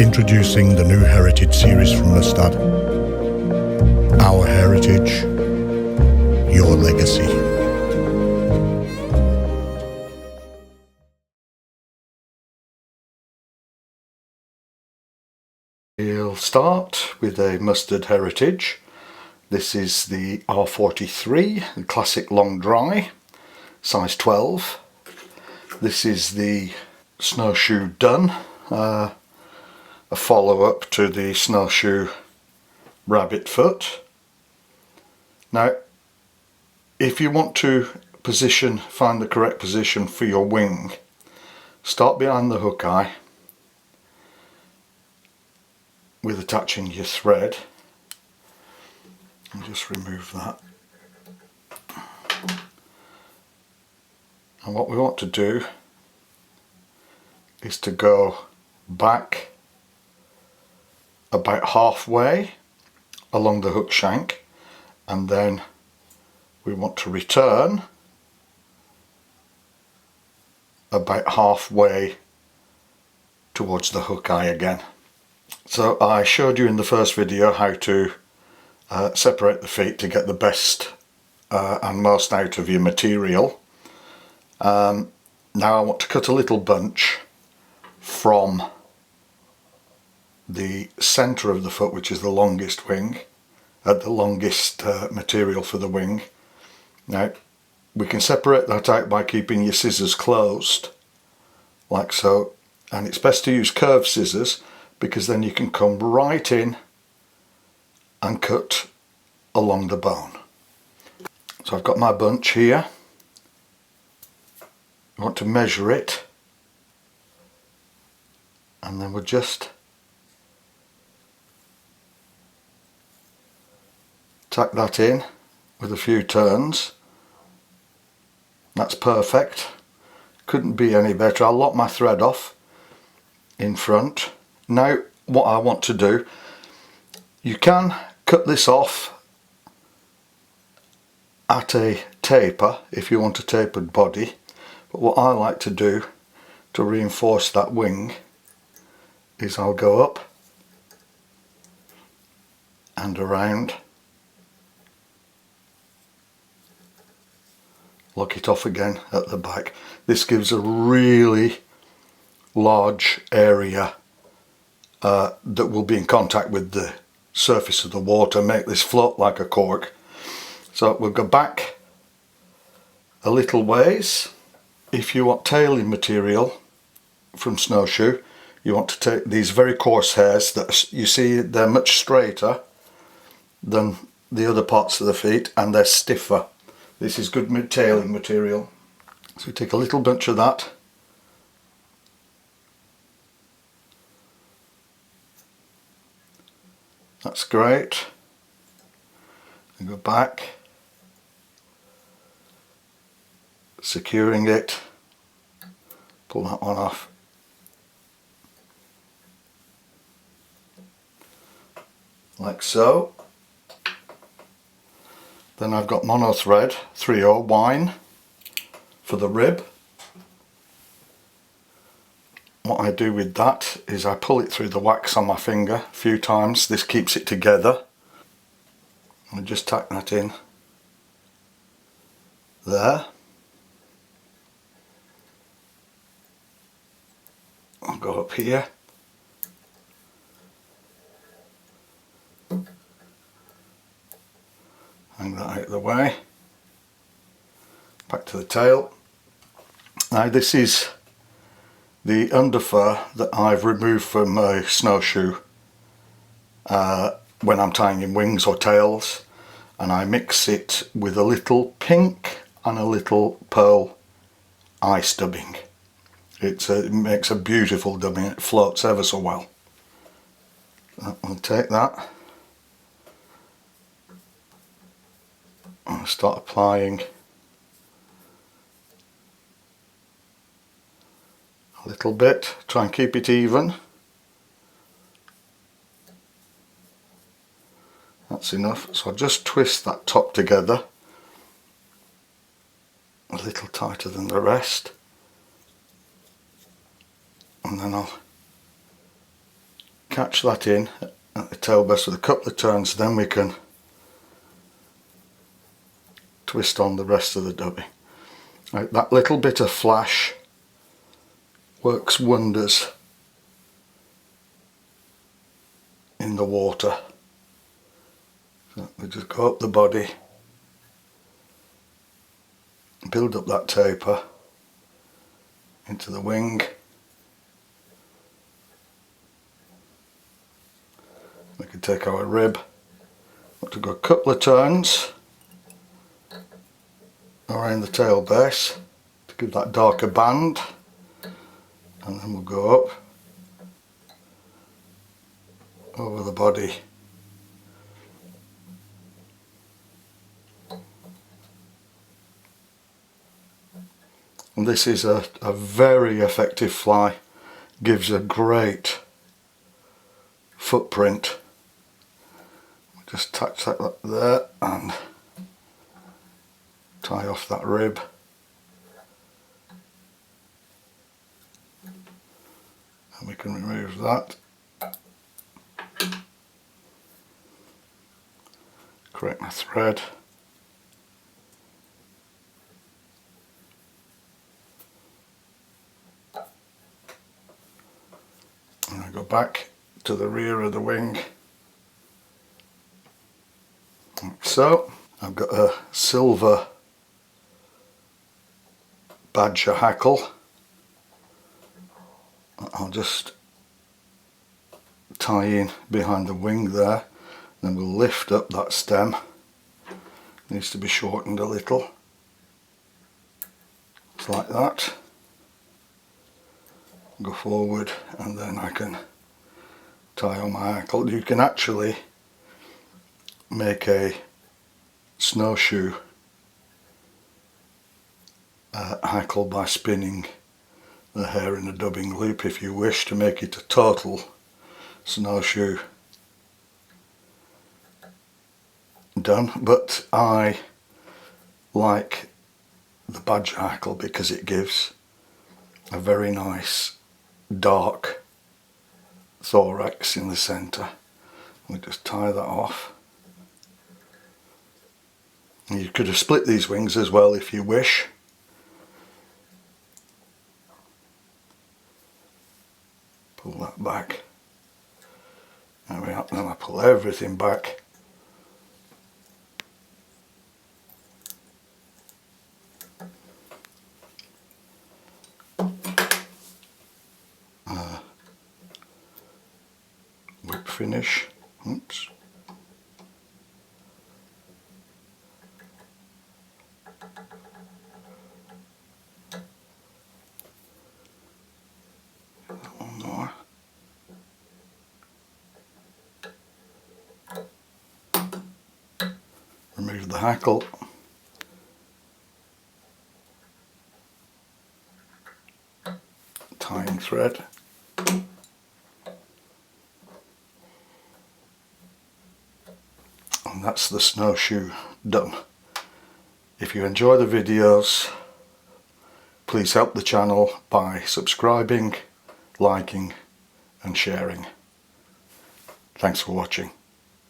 Introducing the new Heritage series from Mustad. Our heritage, your legacy. We'll start with a Mustad Heritage. This is the R43, the classic long dry, size 12. This is the snowshoe dun, a follow-up to the snowshoe rabbit foot. Now, if you want to find the correct position for your wing, start behind the hook eye with attaching your thread, and just remove that. And what we want to do is to go back about halfway along the hook shank, and then we want to return about halfway towards the hook eye again. So I showed you in the first video how to separate the feet to get the best and most out of your material. Now I want to cut a little bunch from the centre of the foot, which is the longest wing, the longest material for the wing. Now we can separate that out by keeping your scissors closed, like so, and it's best to use curved scissors because then you can come right in and cut along the bone. So I've got my bunch here. I want to measure it, and then we'll just tack that in with a few turns. That's perfect. Couldn't be any better. I'll lock my thread off in front. Now what I want to do, you can cut this off at a taper if you want a tapered body, but what I like to do to reinforce that wing is I'll go up and around, lock it off again at the back. This gives a really large area that will be in contact with the surface of the water, make this float like a cork. So we'll go back a little ways. If you want tailing material from snowshoe, you want to take these very coarse hairs that you see, they're much straighter than the other parts of the feet and they're stiffer. This is good tailing material. So we take a little bunch of that. That's great. And go back, securing it, pull that one off. Like so. Then I've got mono thread, 3/0 wine for the rib. What I do with that is I pull it through the wax on my finger a few times. This keeps it together. I just tack that in there. I'll go up here. Hang that out of the way. Back to the tail. Now this is the underfur that I've removed from my snowshoe when I'm tying in wings or tails, and I mix it with a little pink and a little pearl eye stubbing. It makes a beautiful dubbing. It floats ever so well. I'll take that. I'll start applying a little bit, try and keep it even. That's enough. So I'll just twist that top together a little tighter than the rest, and then I'll catch that in at the tail base with a couple of turns, then we can twist on the rest of the dubbing. Right, that little bit of flash works wonders in the water. So we just go up the body, build up that taper into the wing. We can take our rib, want to go a couple of turns around the tail base to give that darker band, and then we'll go up over the body. And this is a very effective fly, gives a great footprint. Just attach that there and tie off that rib. And we can remove that. Correct my thread. And I go back to the rear of the wing. Like so. I've got a silver badger hackle. I'll just tie in behind the wing there, then we'll lift up that stem. Needs to be shortened a little. It's like that. Go forward and then I can tie on my hackle. You can actually make a snowshoe hackle by spinning the hair in a dubbing loop if you wish to make it a total snowshoe done, but I like the badger hackle because it gives a very nice dark thorax in the centre. We just tie that off. And you could have split these wings as well if you wish. Pull that back. There we are. Then I pull everything back. Whip finish. Oops. One more. Remove the hackle. Tying thread. And that's the snowshoe done. If you enjoy the videos, please help the channel by subscribing, liking and sharing. Thanks for watching.